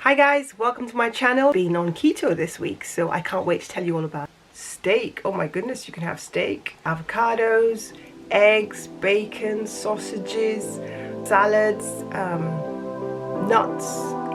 Hi guys, welcome to my channel. Been on keto this week, so I can't wait to tell you all about steak. Oh my goodness, you can have steak, avocados, eggs, bacon, sausages, salads, nuts,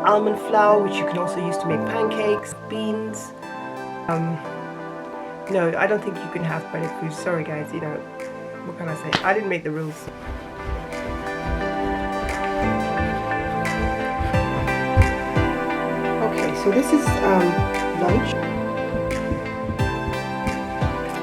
almond flour, which you can also use to make pancakes, beans. No, I don't think you can have breaded foods. Sorry guys, you know, what can I say? I didn't make the rules. So this is lunch.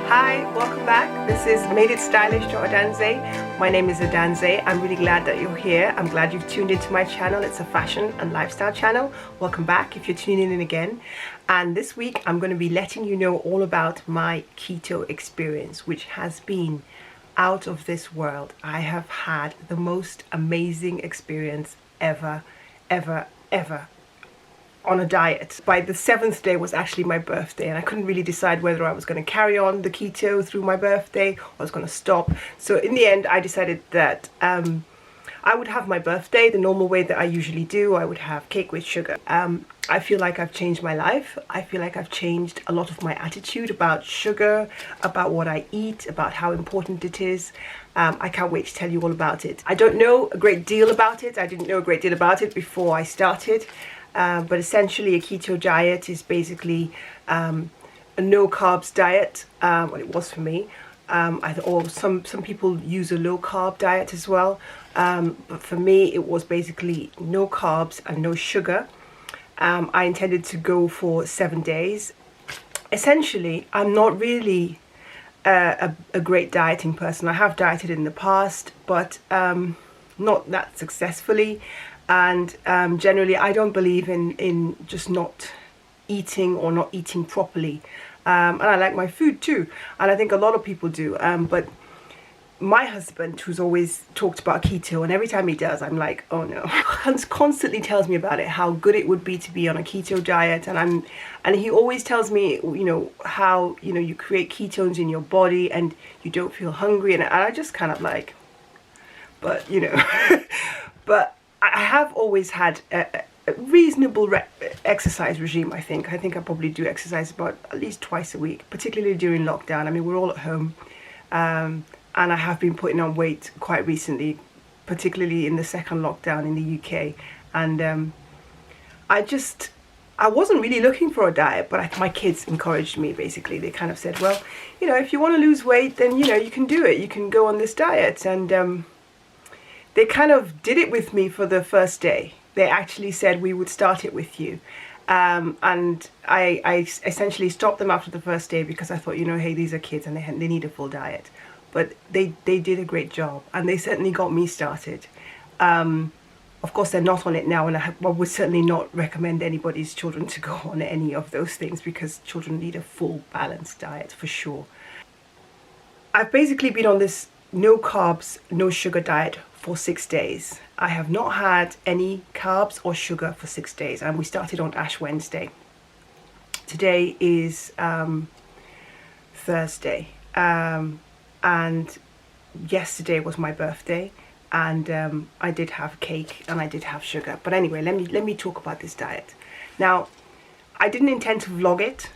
Hi, welcome back. This is Madeitstylish.adanze. My name is Adanze. I'm really glad that you're here. I'm glad you've tuned into my channel. It's a fashion and lifestyle channel. Welcome back if you're tuning in again. And this week I'm going to be letting you know all about my keto experience, which has been out of this world. I have had the most amazing experience ever on a diet. By the 7th day was actually my birthday, and I couldn't really decide whether I was going to carry on the keto through my birthday or I was going to stop. So in the end I decided that I would have my birthday the normal way that I usually do. I would have cake with sugar. I feel like I've changed my life. I feel like I've changed a lot of my attitude about sugar, about what I eat, about how important it is. I can't wait to tell you all about it. I don't know a great deal about it. I didn't know a great deal about it before I started. But essentially a keto diet is basically a no carbs diet. Well, it was for me. Or some people use a low carb diet as well. But for me it was basically no carbs and no sugar. I intended to go for 7 days. Essentially I'm not really a great dieting person. I have dieted in the past, but not that successfully. And generally I don't believe in just not eating or not eating properly, and I like my food too, and I think a lot of people do, but my husband, who's always talked about keto, and every time he does I'm like, oh no, constantly tells me about it, how good it would be to be on a keto diet, and he always tells me, you know, how, you know, you create ketones in your body and you don't feel hungry, and I just kind of like, but you know, but I have always had a reasonable exercise regime. I think I probably do exercise about at least twice a week, particularly during lockdown. I mean, we're all at home, and I have been putting on weight quite recently, particularly in the second lockdown in the UK. And I wasn't really looking for a diet, but my kids encouraged me. Basically, they kind of said, well, you know, if you want to lose weight, then, you know, you can do it. You can go on this diet. And they kind of did it with me for the first day. They actually said, we would start it with you. And I essentially stopped them after the first day because I thought, you know, hey, these are kids and they need a full diet. But they did a great job, and they certainly got me started. Of course, they're not on it now, and I would certainly not recommend anybody's children to go on any of those things, because children need a full balanced diet for sure. I've basically been on this no carbs, no sugar diet for 6 days. I have not had any carbs or sugar for 6 days, and we started on Ash Wednesday. Today is Thursday, and yesterday was my birthday, and I did have cake and I did have sugar. But anyway, let me talk about this diet. Now, I didn't intend to vlog it,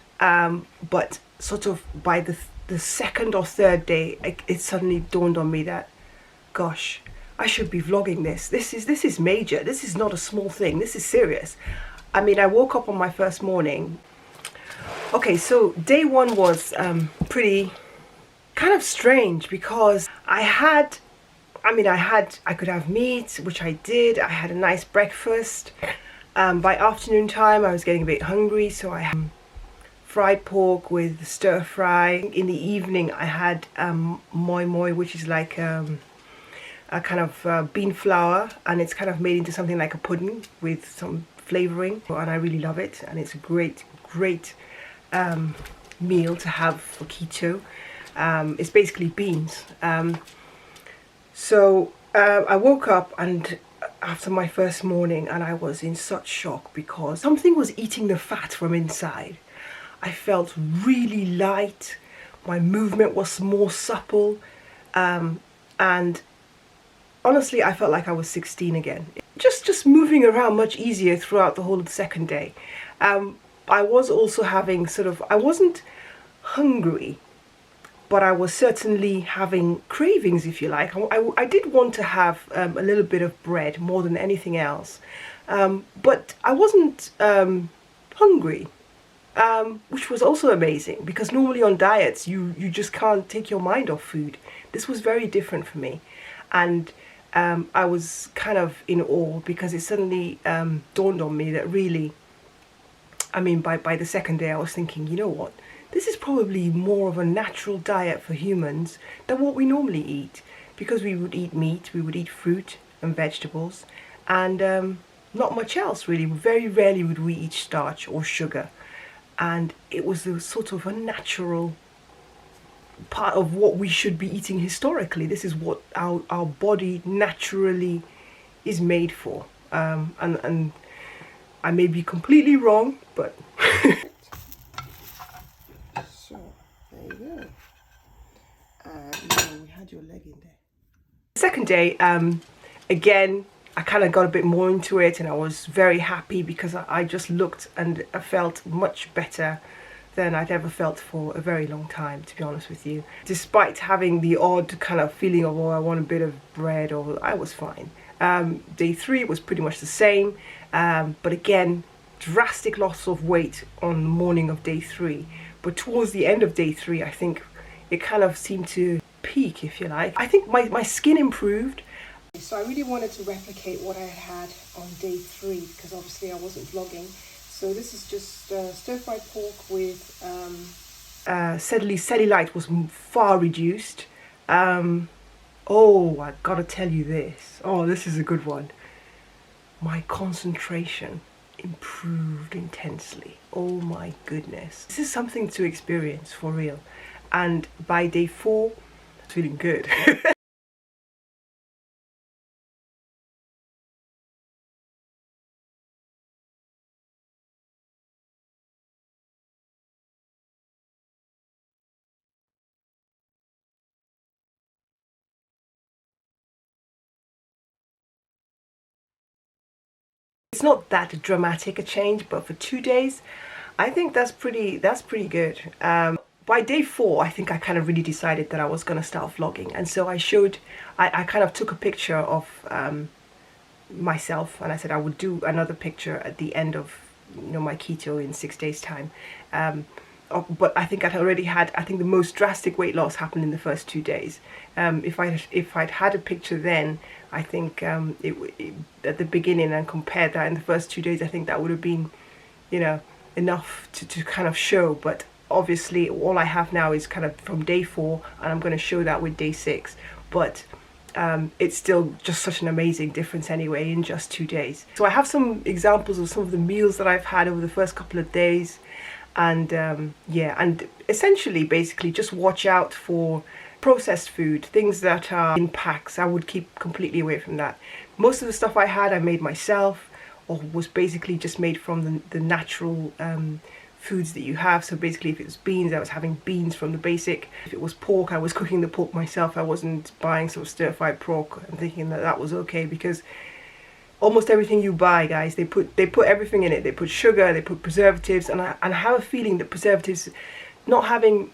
but sort of by the second or third day, it suddenly dawned on me that, gosh, I should be vlogging this. This is major. This is not a small thing. This is serious. I mean, I woke up on my first morning. Okay, so day one was pretty kind of strange, because I could have meat, which I did. I had a nice breakfast. By afternoon time, I was getting a bit hungry, so I had fried pork with stir fry. In the evening I had moi moi, which is like a kind of bean flour, and it's kind of made into something like a pudding with some flavoring, and I really love it, and it's a great meal to have for keto. It's basically beans. So I woke up and after my first morning, and I was in such shock because something was eating the fat from inside. I felt really light, my movement was more supple, and honestly I felt like I was 16 again. just moving around much easier throughout the whole of the second day. I was also having I wasn't hungry, but I was certainly having cravings, if you like. I did want to have a little bit of bread more than anything else, but I wasn't hungry, which was also amazing because normally on diets you just can't take your mind off food. This was very different for me, and I was kind of in awe because it suddenly dawned on me that really, I mean, by the second day I was thinking, you know what? This is probably more of a natural diet for humans than what we normally eat, because we would eat meat, we would eat fruit and vegetables, and not much else really. Very rarely would we eat starch or sugar, and it was a sort of a natural part of what we should be eating historically. This is what our body naturally is made for, and I may be completely wrong, but so there you go. And we had your leg in there. Second day, again, I kind of got a bit more into it, and I was very happy because I just looked and I felt much better than I'd ever felt for a very long time, to be honest with you. Despite having the odd kind of feeling of, oh, I want a bit of bread, or I was fine. Day 3 was pretty much the same, but again, drastic loss of weight on the morning of day 3. But towards the end of day 3, I think it kind of seemed to peak, if you like. I think my skin improved. So I really wanted to replicate what I had on day 3 because obviously I wasn't vlogging. So this is just stir-fried pork with cellulite was far reduced. Oh, I gotta tell you this. Oh, this is a good one. My concentration improved intensely. Oh my goodness. This is something to experience for real. And by day 4, feeling good. It's not that dramatic a change, but for 2 days, I think that's pretty good. By day 4, I think I kind of really decided that I was going to start vlogging, and so I kind of took a picture of myself, and I said I would do another picture at the end of my keto in 6 days time. But I think I think the most drastic weight loss happened in the first 2 days. If I'd had a picture then, I think at the beginning and compared that in the first 2 days, I think that would have been, enough to kind of show. But obviously all I have now is kind of from day 4, and I'm going to show that with day 6. But it's still just such an amazing difference anyway in just 2 days. So I have some examples of some of the meals that I've had over the first couple of days. And yeah, and essentially basically just watch out for processed food, things that are in packs. I would keep completely away from that. Most of the stuff I had I made myself, or was basically just made from the natural foods that you have. So basically if it was beans, I was having beans from the basic. If it was pork, I was cooking the pork myself. I wasn't buying some stir-fried pork and thinking that that was okay, because almost everything you buy, guys, they put everything in it. They put sugar, they put preservatives, and I have a feeling that not having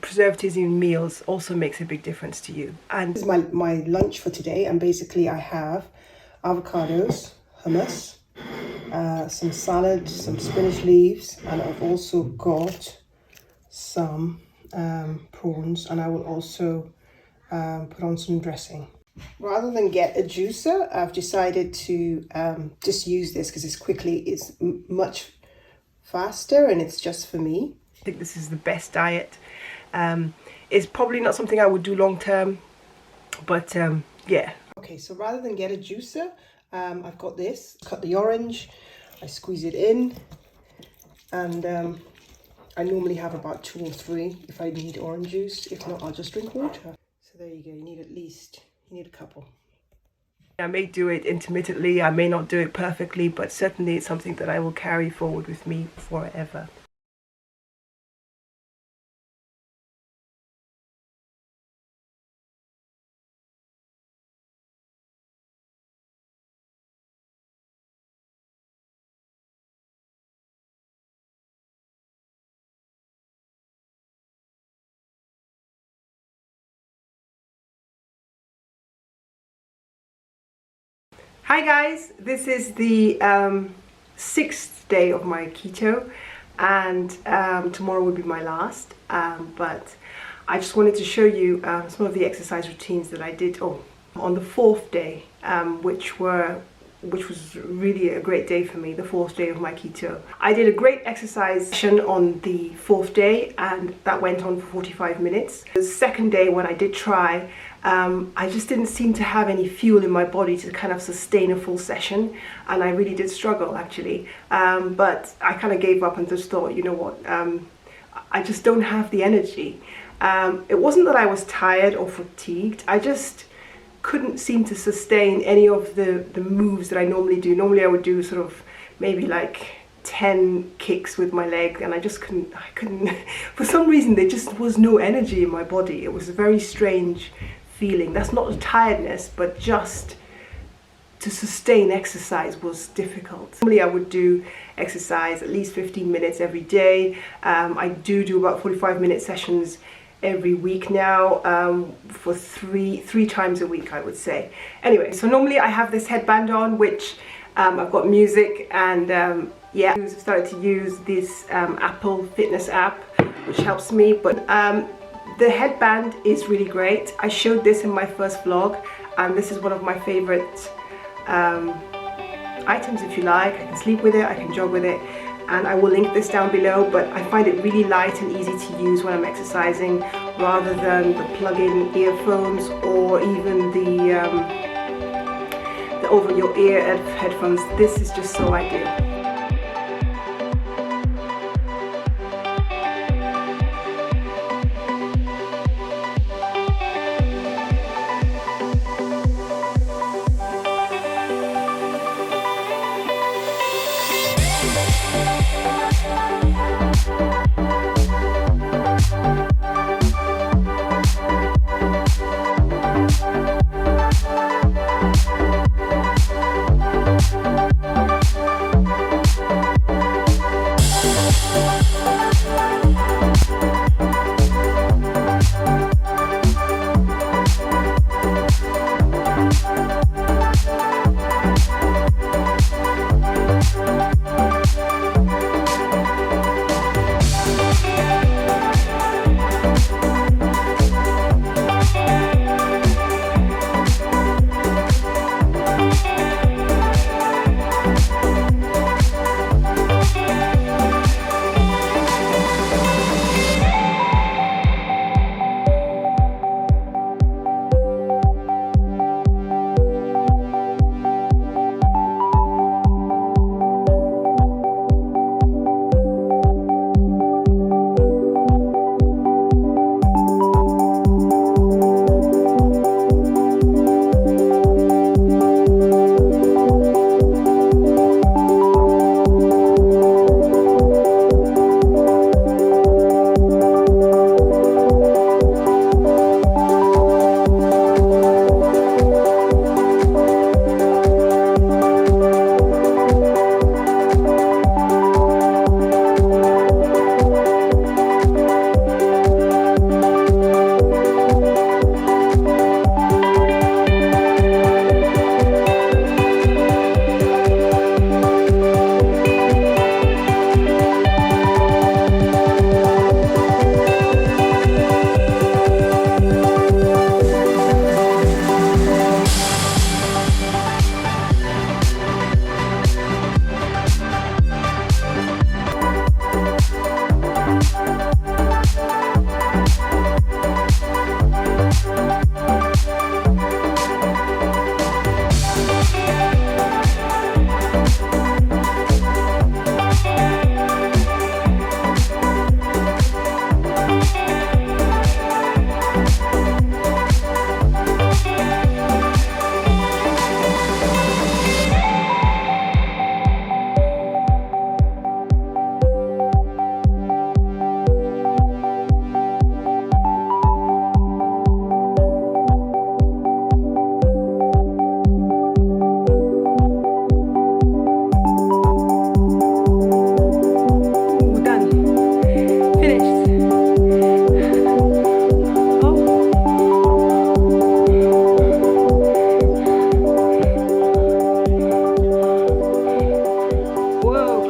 preservatives in meals also makes a big difference to you. And this is my lunch for today, and basically I have avocados, hummus, some salad, some spinach leaves, and I've also got some prawns, and I will also put on some dressing. Rather than get a juicer, I've decided to just use this because it's much faster, and it's just for me. I think this is the best diet. It's probably not something I would do long term, but yeah. Okay, so rather than get a juicer, I've got this. Cut the orange, I squeeze it in, and I normally have about 2 or 3 if I need orange juice. If not, I'll just drink water. So there you go, you need a couple. I may do it intermittently, I may not do it perfectly, but certainly it's something that I will carry forward with me forever. Hi guys, this is the 6th day of my keto, and tomorrow will be my last, but I just wanted to show you some of the exercise routines that I did on the 4th day, which was really a great day for me, the 4th day of my keto. I did a great exercise session on the 4th day, and that went on for 45 minutes. The 2nd day, when I did try, I just didn't seem to have any fuel in my body to kind of sustain a full session, and I really did struggle actually. But I kind of gave up and just thought, you know what, I just don't have the energy. It wasn't that I was tired or fatigued, I just couldn't seem to sustain any of the moves that I normally do. Normally I would do sort of maybe like 10 kicks with my leg, and I couldn't for some reason there just was no energy in my body. It was a very strange feeling. That's not tiredness, but just to sustain exercise was difficult. Normally I would do exercise at least 15 minutes every day. I do about 45-minute sessions every week now, for three times a week, I would say. Anyway, so normally I have this headband on, which I've got music, and yeah, I've started to use this Apple Fitness app, which helps me. But the headband is really great. I showed this in my first vlog, and this is one of my favorite items, if you like. I can sleep with it, I can jog with it, and I will link this down below. But I find it really light and easy to use when I'm exercising, rather than the plug-in earphones or even the over-your-ear headphones. This is just so ideal.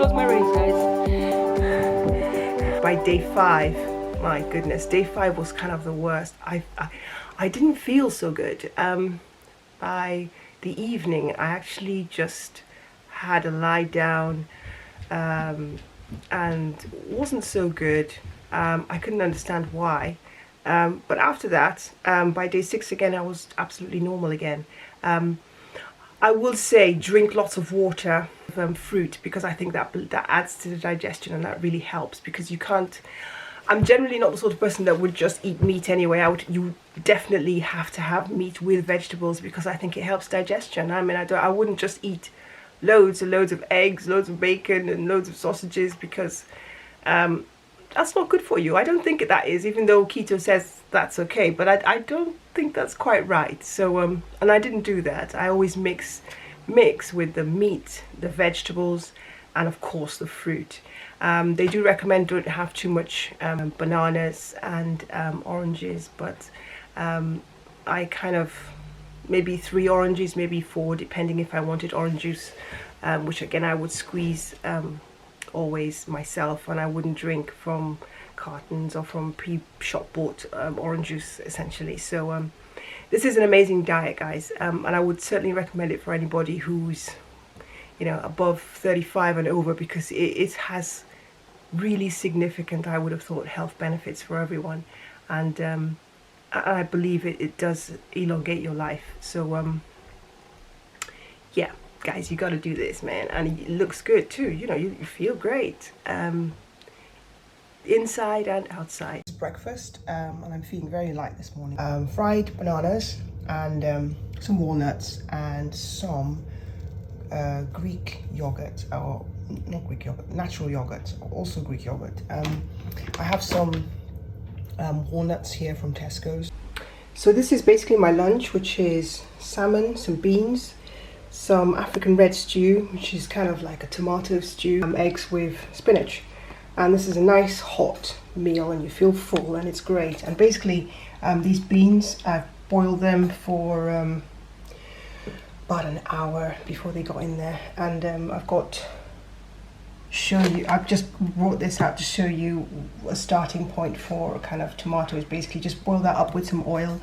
close my range, guys. By day 5, my goodness, day 5 was kind of the worst. I didn't feel so good. By the evening, I actually just had a lie down and wasn't so good. I couldn't understand why. But after that, by day 6 again, I was absolutely normal again. I will say drink lots of water, fruit, because I think that adds to the digestion, and that really helps, because you can't. I'm generally not the sort of person that would just eat meat anyway. You definitely have to have meat with vegetables, because I think it helps digestion. I mean, I wouldn't just eat loads and loads of eggs, loads of bacon and loads of sausages, because that's not good for you. I don't think that is, even though keto says that's okay, but I don't think that's quite right. So and I didn't do that. I always mix with the meat, the vegetables, and of course the fruit. They do recommend don't have too much bananas and oranges, but I kind of, maybe 3 oranges, maybe 4, depending if I wanted orange juice, which again I would squeeze always myself, and I wouldn't drink from cartons or from pre-shop bought orange juice essentially. So this is an amazing diet, guys, and I would certainly recommend it for anybody who's, you know, above 35 and over, because it has really significant, I would have thought, health benefits for everyone, and I believe it does elongate your life. So yeah, guys, you got to do this, man, and it looks good too. You know, you feel great inside and outside. It's breakfast, and I'm feeling very light this morning. Fried bananas and some walnuts and some Greek yogurt, or not Greek yogurt, natural yogurt, also Greek yogurt. I have some walnuts here from Tesco's. So this is basically my lunch, which is salmon, some beans, some African red stew, which is kind of like a tomato stew, eggs with spinach. And this is a nice hot meal, and you feel full, and it's great. And basically these beans, I've boiled them for about an hour before they got in there, and I've just brought this out to show you a starting point for a kind of tomatoes. Basically just boil that up with some oil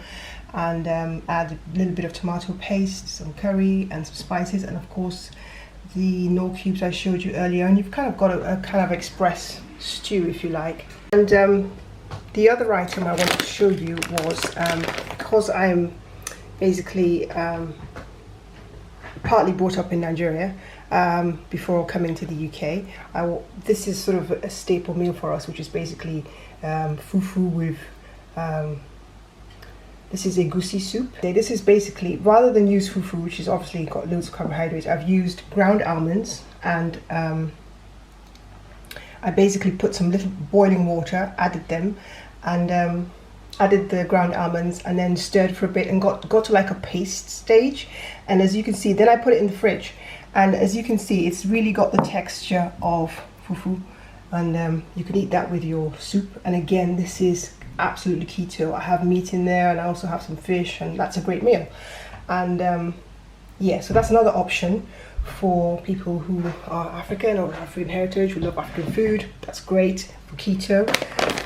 and add a little bit of tomato paste, some curry and some spices, and of course the Knorr cubes I showed you earlier, and you've kind of got a kind of express stew, if you like. And the other item I wanted to show you was, because I'm basically partly brought up in Nigeria, before coming to the UK, this is sort of a staple meal for us, which is basically fufu with, this is egusi soup. This is basically, rather than use fufu, which is obviously got loads of carbohydrates, I've used ground almonds, and I basically put some little boiling water, added them, and added the ground almonds, and then stirred for a bit, and got to like a paste stage. And as you can see, then I put it in the fridge, and as you can see, it's really got the texture of fufu, and you can eat that with your soup. And again, this is absolutely keto. I have meat in there, and I also have some fish, and that's a great meal. And yeah, so that's another option for people who are African or African heritage, who love African food. That's great for keto.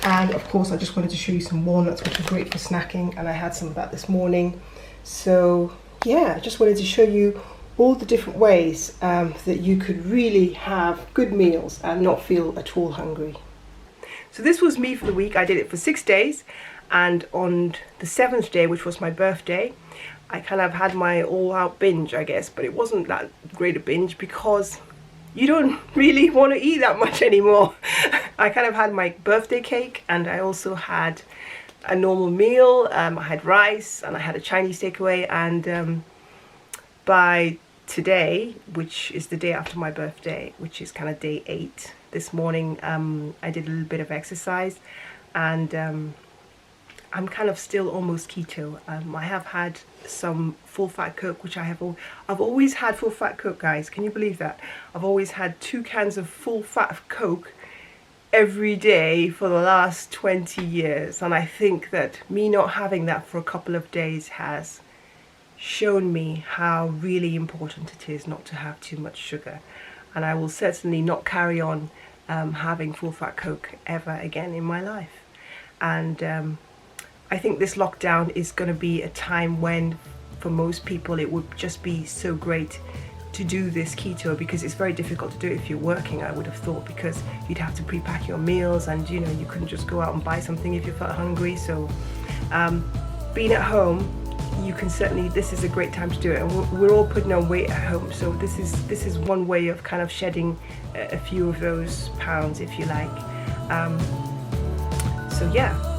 And of course, I just wanted to show you some walnuts, which are great for snacking, and I had some of that this morning. So yeah, I just wanted to show you all the different ways that you could really have good meals and not feel at all hungry. So this was me for the week. I did it for 6 days, and on the 7th day, which was my birthday, I kind of had my all-out binge, I guess, but it wasn't that great a binge because you don't really want to eat that much anymore. I kind of had my birthday cake, and I also had a normal meal. I had rice, and I had a Chinese takeaway, and by today, which is the day after my birthday, which is kind of day 8, this morning, I did a little bit of exercise, and I'm kind of still almost keto. I have had some full fat Coke, which I've always had full fat Coke, guys. Can you believe that? I've always had 2 cans of full fat Coke every day for the last 20 years, and I think that me not having that for a couple of days has shown me how really important it is not to have too much sugar. and I will certainly not carry on having full fat Coke ever again in my life. And I think this lockdown is going to be a time when, for most people, it would just be so great to do this keto, because it's very difficult to do it if you're working, I would have thought, because you'd have to pre-pack your meals, and you know, you couldn't just go out and buy something if you felt hungry. So being at home, you can certainly, this is a great time to do it, and we're all putting on weight at home, so this is one way of kind of shedding a few of those pounds, if you like. So yeah.